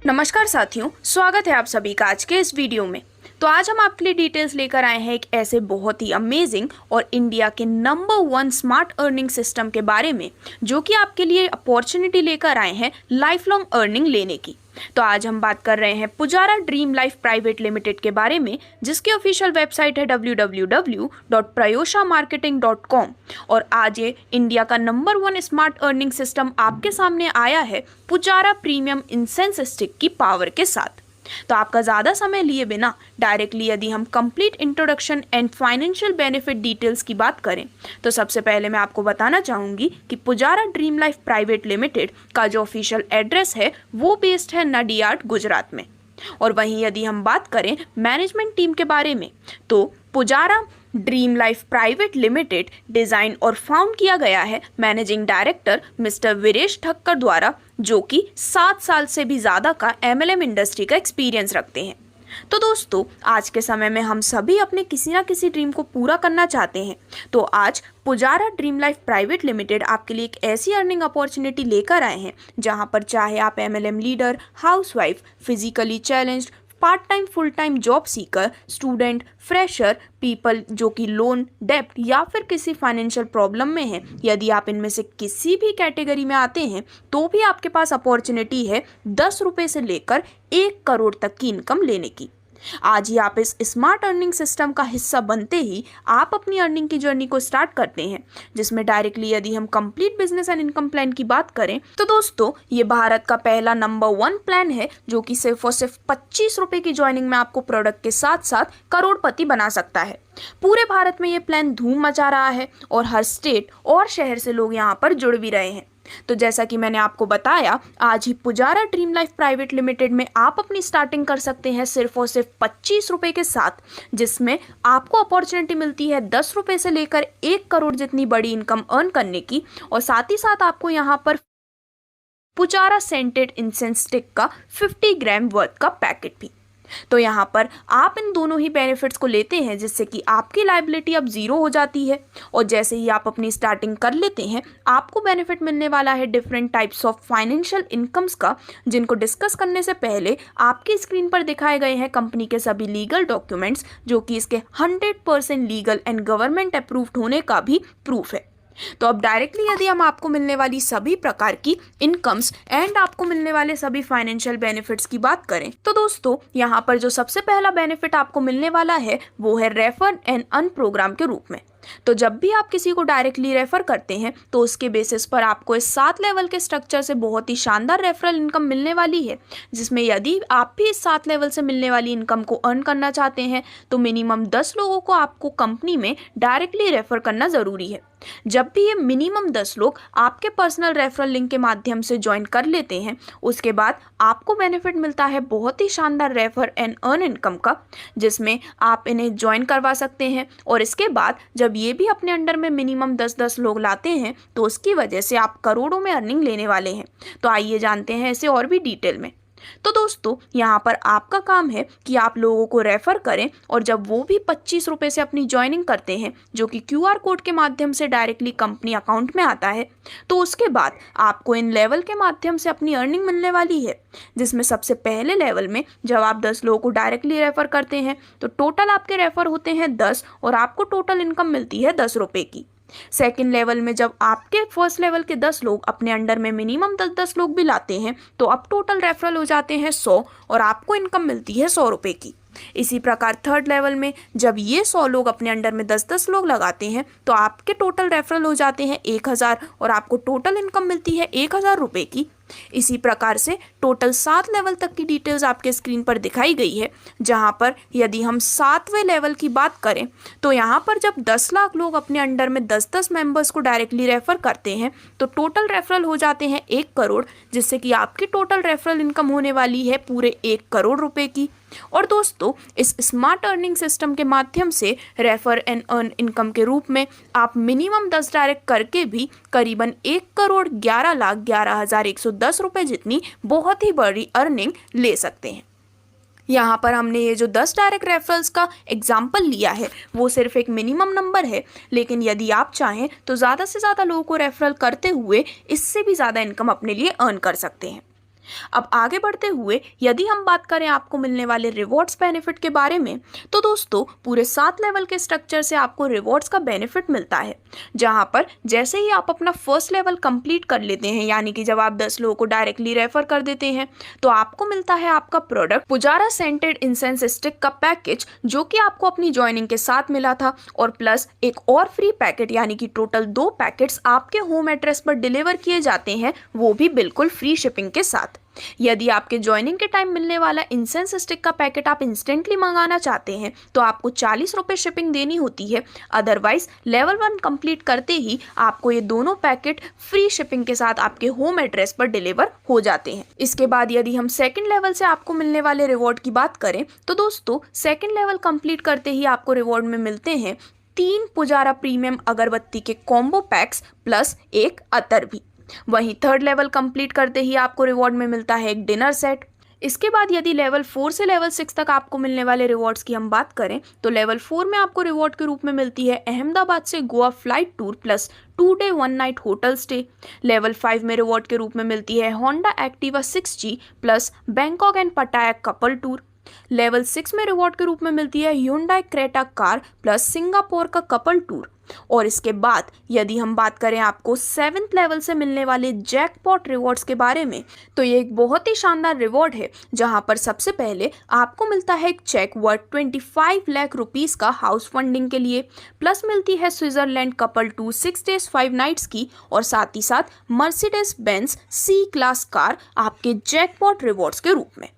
नमस्कार साथियों, स्वागत है आप सभी का आज के इस वीडियो में। तो आज हम आपके लिए डिटेल्स लेकर आए हैं एक ऐसे बहुत ही अमेजिंग और इंडिया के नंबर 1 स्मार्ट अर्निंग सिस्टम के बारे में, जो कि आपके लिए अपॉर्चुनिटी लेकर आए हैं लाइफ लॉन्ग अर्निंग लेने की। तो आज हम बात कर रहे हैं Pujara dream life private limited के बारे में, जिसकी ऑफिशियल वेबसाइट है www.prayoshamarketing.com। और आज ये इंडिया का नंबर 1 स्मार्ट अर्निंग सिस्टम आपके सामने आया है पुजारा प्रीमियम इंसेंस स्टिक की पावर के साथ। तो आपका ज़्यादा समय लिए बिना डायरेक्टली यदि हम complete introduction and financial benefit details की बात करें, तो सबसे पहले मैं आपको बताना चाहूँगी कि Pujara dream life private limited का जो ऑफिशियल एड्रेस है वो बेस्ड है नडियाड, गुजरात में। और वहीं यदि हम बात करें मैनेजमेंट टीम के बारे में, तो Pujara dream life private limited design और फाउंड किया गया है managing director mister Viresh Thakkar द्वारा, जो कि 7 साल से भी ज़्यादा का MLM इंडस्ट्री का एक्सपीरियंस रखते हैं। तो दोस्तों, आज के समय में हम सभी अपने किसी ना किसी ड्रीम को पूरा करना चाहते हैं। तो आज Pujara dream life private limited आपके लिए एक ऐसी अर्निंग अपॉर्चुनिटी लेकर आए हैं, जहां पर चाहे आप MLM leader, housewife, physically challenged, part time full time job seeker, student, fresher, people जो कि लोन, डेप्ट या फिर किसी फाइनेंशियल प्रॉब्लम में हैं, यदि आप इनमें से किसी भी कैटेगरी में आते हैं तो भी आपके पास अपॉर्चुनिटी है 10 रुपये से लेकर 1 करोड़ तक की इनकम लेने की। आज ही आप इस स्मार्ट अर्निंग सिस्टम का हिस्सा बनते ही आप अपनी अर्निंग की जर्नी को स्टार्ट करते हैं, जिसमें डायरेक्टली यदि हम complete business and income plan की बात करें, तो दोस्तों ये भारत का पहला नंबर 1 प्लान है, जो कि सिर्फ और सिर्फ 25 रुपए की ज्वाइनिंग में आपको प्रोडक्ट के साथ साथ करोड़पति बना सकता है। पूरे भारत में ये प्लान धूम मचा रहा है और हर स्टेट और शहर से लोग यहाँ पर जुड़ भी रहे हैं। तो जैसा कि मैंने आपको बताया, आज ही Pujara dream life private limited में आप अपनी स्टार्टिंग कर सकते हैं सिर्फ और सिर्फ 25 रुपए के साथ, जिसमें आपको अपॉर्चुनिटी मिलती है 10 रुपए से लेकर 1 करोड़ जितनी बड़ी इनकम अर्न करने की। और साथ ही साथ आपको यहाँ पर पुजारा सेंटेड इंसेंस स्टिक का 50 ग्राम वर्थ का पैकेट भी। तो यहाँ पर आप इन दोनों ही बेनिफिट्स को लेते हैं, जिससे कि आपकी लायबिलिटी अब 0 हो जाती है। और जैसे ही आप अपनी स्टार्टिंग कर लेते हैं, आपको बेनिफिट मिलने वाला है different types of financial incomes का, जिनको डिस्कस करने से पहले आपकी स्क्रीन पर दिखाए गए हैं कंपनी के सभी लीगल डॉक्यूमेंट्स, जो कि इसके 100% लीगल एंड गवर्नमेंट अप्रूव्ड होने का भी प्रूफ है। तो अब डायरेक्टली यदि हम आपको मिलने वाली सभी प्रकार की इनकम्स एंड आपको मिलने वाले सभी फाइनेंशियल बेनिफिट्स की बात करें, तो दोस्तों यहाँ पर जो सबसे पहला बेनिफिट आपको मिलने वाला है वो है रेफर एंड अर्न प्रोग्राम के रूप में। तो जब भी आप किसी को डायरेक्टली रेफर करते हैं, तो उसके बेसिस पर आपको इस 7 लेवल के स्ट्रक्चर से बहुत ही शानदार रेफरल इनकम मिलने वाली है, जिसमें यदि आप भी इस 7 लेवल से मिलने वाली इनकम को अर्न करना चाहते हैं, तो मिनिमम 10 लोगों को आपको कंपनी में डायरेक्टली रेफर करना ज़रूरी है। जब भी ये मिनिमम 10 लोग आपके पर्सनल रेफरल लिंक के माध्यम से ज्वाइन कर लेते हैं, उसके बाद आपको बेनिफिट मिलता है बहुत ही शानदार रेफर एंड अर्न इनकम का, जिसमें आप इन्हें ज्वाइन करवा सकते हैं। और इसके बाद जब ये भी अपने अंडर में मिनिमम 10-10 लोग लाते हैं, तो उसकी वजह से आप करोड़ों में अर्निंग लेने वाले हैं। तो आइए जानते हैं इसे और भी डिटेल में। तो दोस्तों, यहाँ पर आपका काम है कि आप लोगों को रेफर करें, और जब वो भी 25 रुपये से अपनी ज्वाइनिंग करते हैं, जो कि QR कोड के माध्यम से डायरेक्टली कंपनी अकाउंट में आता है, तो उसके बाद आपको इन लेवल के माध्यम से अपनी अर्निंग मिलने वाली है। जिसमें सबसे पहले लेवल में जब आप 10 लोगों को डायरेक्टली रेफर करते हैं, तो टोटल आपके रेफर होते हैं 10 और आपको टोटल इनकम मिलती है 10 रुपये की। सेकेंड लेवल में जब आपके फर्स्ट लेवल के 10 लोग अपने अंडर में मिनिमम 10-10 लोग भी लाते हैं, तो अब टोटल रेफरल हो जाते हैं 100 और आपको इनकम मिलती है 100 रुपये की। इसी प्रकार थर्ड लेवल में जब ये 100 लोग अपने अंडर में 10-10 लोग लगाते हैं, तो आपके टोटल रेफरल हो जाते हैं 1000 और आपको टोटल इनकम मिलती है 1000 रुपये की। इसी प्रकार से टोटल 7 लेवल तक की डिटेल्स आपके स्क्रीन पर दिखाई गई है, जहां पर यदि हम 7वें लेवल की बात करें, तो यहाँ पर जब 10 लाख लोग अपने अंडर में 10-10 मेंबर्स को डायरेक्टली रेफर करते हैं, तो टोटल रेफरल हो जाते हैं 1 करोड़, जिससे कि आपकी टोटल रेफरल इनकम होने वाली है पूरे 1 करोड़ रुपए की। और दोस्तों, इस स्मार्ट अर्निंग सिस्टम के माध्यम से रेफर एंड अर्न इनकम के रूप में आप मिनिमम 10 डायरेक्ट करके भी करीबन 1,11,11,110 रुपये जितनी बहुत ही बड़ी अर्निंग ले सकते हैं। यहाँ पर हमने ये जो 10 डायरेक्ट रेफरल्स का एग्जाम्पल लिया है, वो सिर्फ एक मिनिमम नंबर है, लेकिन यदि आप चाहें तो ज़्यादा से ज़्यादा लोगों को रेफरल करते हुए इससे भी ज़्यादा इनकम अपने लिए अर्न कर सकते हैं। अब आगे बढ़ते हुए यदि हम बात करें आपको मिलने वाले रिवॉर्ड्स बेनिफिट के बारे में, तो दोस्तों पूरे 7 लेवल के स्ट्रक्चर से आपको रिवॉर्ड्स का बेनिफिट मिलता है, जहां पर जैसे ही आप अपना फर्स्ट लेवल कंप्लीट कर लेते हैं, यानी कि जब आप 10 लोगों को डायरेक्टली रेफर कर देते हैं, तो आपको मिलता है आपका product Pujara scented incense stick का पैकेज, जो कि आपको अपनी ज्वाइनिंग के साथ मिला था, और प्लस एक और फ्री पैकेट, यानी कि टोटल 2 पैकेट्स आपके होम एड्रेस पर डिलीवर किए जाते हैं, वो भी बिल्कुल फ्री शिपिंग के साथ। यदि आपके ज्वाइनिंग के टाइम मिलने वाला इंसेंस स्टिक का पैकेट आप इंस्टेंटली मंगाना चाहते हैं, तो आपको 40 रुपये शिपिंग देनी होती है। अदरवाइज लेवल 1 कंप्लीट करते ही आपको ये दोनों पैकेट फ्री शिपिंग के साथ आपके होम एड्रेस पर डिलीवर हो जाते हैं। इसके बाद यदि हम सेकंड लेवल से आपको मिलने वाले रिवॉर्ड की बात करें, तो दोस्तों सेकंड लेवल कंप्लीट करते ही आपको रिवॉर्ड में मिलते हैं 3 पुजारा प्रीमियम अगरबत्ती के कॉम्बो पैक्स प्लस एक अतर भी। वहीं थर्ड लेवल कंप्लीट करते ही आपको रिवॉर्ड में मिलता है एक डिनर सेट। इसके बाद यदि लेवल 4 से लेवल 6 तक आपको मिलने वाले रिवॉर्ड्स की हम बात करें, तो लेवल 4 में आपको रिवॉर्ड के रूप में मिलती है अहमदाबाद से Goa flight tour plus 2 day 1 night hotel stay. Level 5 में रिवॉर्ड के रूप में मिलती है Honda Activa 6G plus Bangkok and पटाया कपल टूर। लेवल 6 में रिवॉर्ड के रूप में मिलती है Hyundai Creta car plus Singapore का कपल टूर। और इसके बाद यदि हम बात करें आपको 7th लेवल से मिलने वाले जैकपॉट रिवॉर्ड्स के बारे में, तो ये एक बहुत ही शानदार रिवॉर्ड है, जहां पर सबसे पहले आपको मिलता है एक चेक वर्थ 25 लाख रुपीस का हाउस फंडिंग के लिए, प्लस मिलती है Switzerland couple to 6 days 5 nights की, और साथ ही साथ Mercedes Benz C class car आपके जैकपॉट रिवॉर्ड्स के रूप में।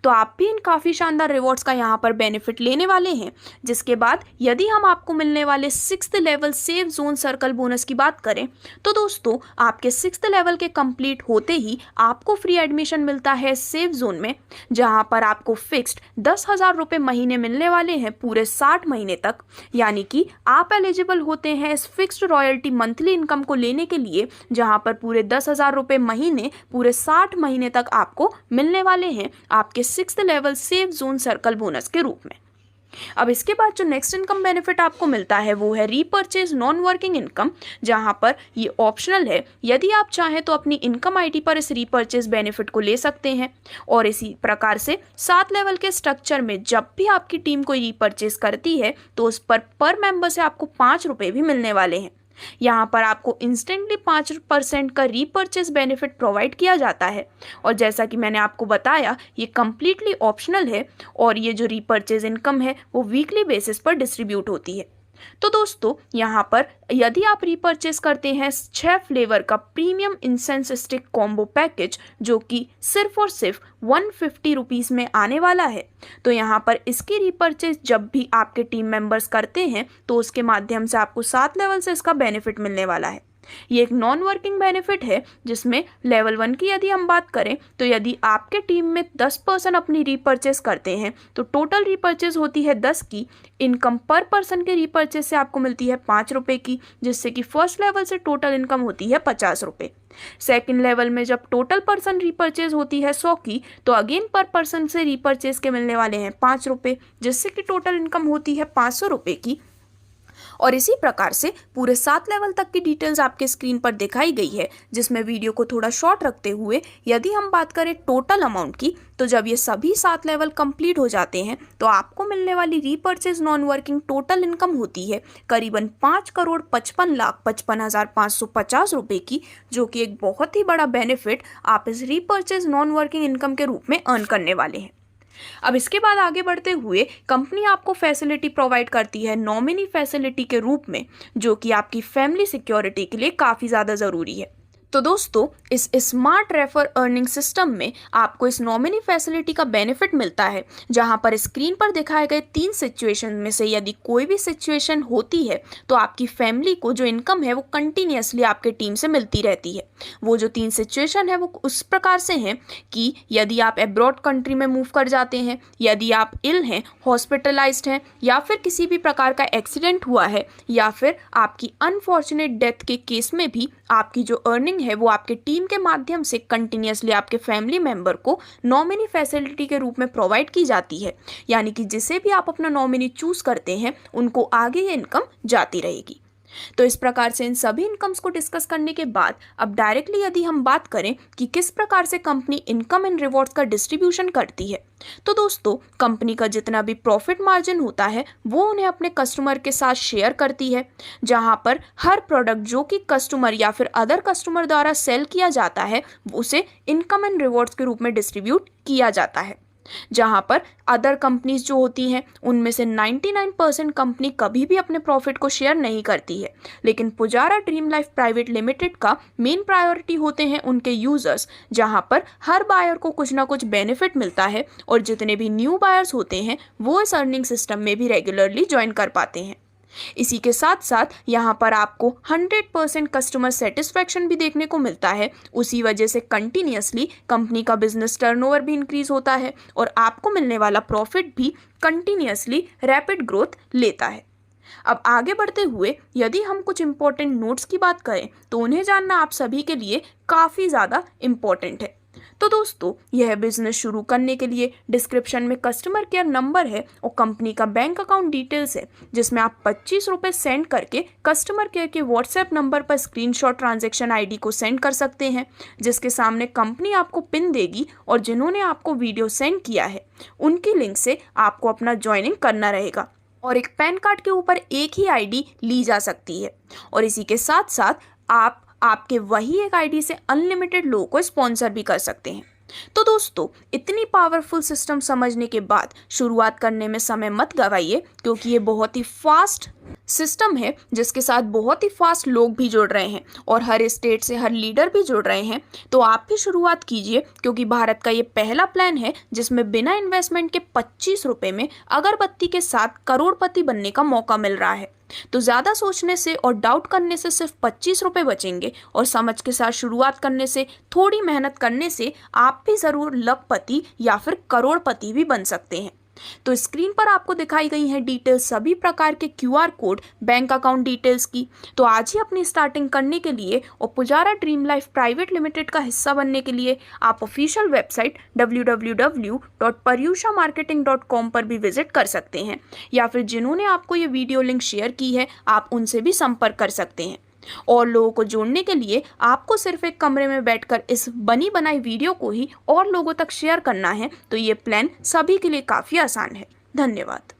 तो आप भी इन काफ़ी शानदार रिवॉर्ड्स का यहाँ पर बेनिफिट लेने वाले हैं। जिसके बाद यदि हम आपको मिलने वाले 6th level safe zone circle bonus की बात करें, तो दोस्तों आपके 6th लेवल के कंप्लीट होते ही आपको फ्री एडमिशन मिलता है सेफ जोन में, जहाँ पर आपको फिक्स्ड 10,000 रुपये महीने मिलने वाले हैं पूरे 60 महीने तक। यानी कि आप एलिजिबल होते हैं इस फिक्स्ड रॉयल्टी मंथली इनकम को लेने के लिए, जहाँ पर पूरे 10,000 रुपये महीने पूरे 60 महीने तक आपको मिलने वाले हैं आपके 6th level safe zone circle bonus के रूप में। अब इसके बाद जो नेक्स्ट इनकम बेनिफिट आपको मिलता है वो है रीपर्चेज नॉन वर्किंग इनकम, जहां पर ये ऑप्शनल है। यदि आप चाहें तो अपनी इनकम आईडी पर इस रीपर्चेज बेनिफिट को ले सकते हैं। और इसी प्रकार से 7 लेवल के स्ट्रक्चर में जब भी आपकी टीम कोई रीपर्चेज करती है, तो उस पर मेंबर से आपको 5 रुपये भी मिलने वाले हैं। यहाँ पर आपको इंस्टेंटली 5% का रीपर्चेज बेनिफिट प्रोवाइड किया जाता है। और जैसा कि मैंने आपको बताया, ये कम्प्लीटली ऑप्शनल है, और ये जो रीपर्चेज इनकम है वो वीकली बेसिस पर डिस्ट्रीब्यूट होती है। तो दोस्तों यहाँ पर यदि आप रीपर्चेस करते हैं 6 फ्लेवर का premium incense stick combo package, जो कि सिर्फ और सिर्फ 150 रुपीज़ में आने वाला है, तो यहाँ पर इसकी रीपर्चेस जब भी आपके टीम मेंबर्स करते हैं, तो उसके माध्यम से आपको 7 लेवल से इसका बेनिफिट मिलने वाला है। ये एक नॉन वर्किंग बेनिफिट है, जिसमें लेवल 1 की यदि हम बात करें, तो यदि आपके टीम में 10% अपनी रीपर्चेस करते हैं, तो टोटल रीपर्चेस होती है 10 की। इनकम पर पर्सन के रीपर्चेस से आपको मिलती है 5 रुपये की, जिससे कि फर्स्ट लेवल से टोटल इनकम होती है 50 रुपये। सेकेंड लेवल में जब टोटल पर्सन रीपर्चेज होती है 100 की, तो अगेन पर पर्सन से रीपर्चेज के मिलने वाले हैं 5 रुपये, जिससे कि टोटल इनकम होती है 500 रुपये की। और इसी प्रकार से पूरे 7 लेवल तक की डिटेल्स आपके स्क्रीन पर दिखाई गई है, जिसमें वीडियो को थोड़ा शॉर्ट रखते हुए यदि हम बात करें टोटल अमाउंट की, तो जब ये सभी 7 लेवल कंप्लीट हो जाते हैं, तो आपको मिलने वाली repurchase non working total income होती है करीबन 5,55,55,550 रुपये की, जो कि एक बहुत ही बड़ा बेनिफिट आप इस रीपर्चेज नॉन वर्किंग इनकम के रूप में अर्न करने वाले हैं। अब इसके बाद आगे बढ़ते हुए कंपनी आपको फैसिलिटी प्रोवाइड करती है नॉमिनी फैसिलिटी के रूप में, जो कि आपकी फैमिली सिक्योरिटी के लिए काफ़ी ज़्यादा ज़रूरी है। तो दोस्तों इस स्मार्ट रेफर अर्निंग सिस्टम में आपको इस नॉमिनी फैसिलिटी का बेनिफिट मिलता है, जहां पर स्क्रीन पर दिखाए गए 3 सिचुएशन में से यदि कोई भी सिचुएशन होती है, तो आपकी फैमिली को जो इनकम है वो कंटिन्यूसली आपके टीम से मिलती रहती है। वो जो 3 सिचुएशन है वो उस प्रकार से हैं कि यदि आप अब्रॉड कंट्री में मूव कर जाते हैं, यदि आप इल हैं, हॉस्पिटलाइज्ड हैं, या फिर किसी भी प्रकार का एक्सीडेंट हुआ है, या फिर आपकी अनफॉर्चुनेट डेथ के केस में भी आपकी जो अर्निंग है वो आपके टीम के माध्यम से कंटिन्यूसली आपके फैमिली मेंबर को नॉमिनी फैसिलिटी के रूप में प्रोवाइड की जाती है। यानी कि जिसे भी आप अपना नॉमिनी चूज करते हैं, उनको आगे ये इनकम जाती रहेगी। तो इस प्रकार से इन सभी इनकम्स को डिस्कस करने के बाद अब डायरेक्टली यदि हम बात करें कि किस प्रकार से कंपनी इनकम एंड रिवॉर्ड्स का डिस्ट्रीब्यूशन करती है, तो दोस्तों कंपनी का जितना भी प्रॉफिट मार्जिन होता है वो उन्हें अपने कस्टमर के साथ शेयर करती है, जहां पर हर प्रोडक्ट जो कि कस्टमर या फिर अदर कस्टमर द्वारा सेल किया जाता है उसे इनकम एंड रिवॉर्ड्स के रूप में डिस्ट्रीब्यूट किया जाता है। जहां पर अदर कंपनीज जो होती हैं उनमें से 99% कंपनी कभी भी अपने प्रॉफिट को शेयर नहीं करती है, लेकिन Pujara dream life private limited का मेन प्रायोरिटी होते हैं उनके यूजर्स, जहां पर हर बायर को कुछ ना कुछ बेनिफिट मिलता है और जितने भी न्यू बायर्स होते हैं वो इस अर्निंग सिस्टम में भी रेगुलरली ज्वाइन कर पाते हैं। इसी के साथ साथ यहाँ पर आपको 100% कस्टमर सेटिस्फैक्शन भी देखने को मिलता है। उसी वजह से कंटिन्यूअसली कंपनी का बिजनेस टर्नओवर भी इंक्रीज होता है और आपको मिलने वाला प्रॉफिट भी कंटिन्यूअसली रैपिड ग्रोथ लेता है। अब आगे बढ़ते हुए यदि हम कुछ इंपॉर्टेंट नोट्स की बात करें तो उन्हें जानना आप सभी के लिए काफ़ी ज़्यादा इम्पॉर्टेंट है। तो दोस्तों यह बिजनेस शुरू करने के लिए डिस्क्रिप्शन में कस्टमर केयर नंबर है और कंपनी का बैंक अकाउंट डिटेल्स है, जिसमें आप 25 रुपये सेंड करके कस्टमर केयर के व्हाट्सएप नंबर पर स्क्रीनशॉट ट्रांजैक्शन आईडी को सेंड कर सकते हैं, जिसके सामने कंपनी आपको पिन देगी और जिन्होंने आपको वीडियो सेंड किया है उनकी लिंक से आपको अपना ज्वाइनिंग करना रहेगा और एक पैन कार्ड के ऊपर एक ही आईडी ली जा सकती है। और इसी के साथ साथ आप आपके वही एक आईडी से अनलिमिटेड लोगों को स्पॉन्सर भी कर सकते हैं। तो दोस्तों इतनी पावरफुल सिस्टम समझने के बाद शुरुआत करने में समय मत गवाइए, क्योंकि ये बहुत ही फास्ट सिस्टम है जिसके साथ बहुत ही फास्ट लोग भी जुड़ रहे हैं और हर स्टेट से हर लीडर भी जुड़ रहे हैं। तो आप भी शुरुआत कीजिए, क्योंकि भारत का ये पहला प्लान है जिसमें बिना इन्वेस्टमेंट के 25 रुपये में अगरबत्ती के साथ करोड़पति बनने का मौका मिल रहा है। तो ज़्यादा सोचने से और डाउट करने से सिर्फ 25 रुपये बचेंगे और समझ के साथ शुरुआत करने से, थोड़ी मेहनत करने से आप भी ज़रूर लखपति या फिर करोड़पति भी बन सकते हैं। तो स्क्रीन पर आपको दिखाई गई हैं डिटेल्स सभी प्रकार के QR code bank account details की। तो आज ही अपनी स्टार्टिंग करने के लिए और Pujara dream life private limited का हिस्सा बनने के लिए आप ऑफिशियल वेबसाइट www.paryushamarketing.com पर भी विजिट कर सकते हैं, या फिर जिन्होंने आपको ये वीडियो लिंक शेयर की है आप उनसे भी संपर्क कर सकते हैं। और लोगों को जोड़ने के लिए आपको सिर्फ एक कमरे में बैठकर इस बनी बनाई वीडियो को ही और लोगों तक शेयर करना है। तो ये प्लान सभी के लिए काफ़ी आसान है। धन्यवाद।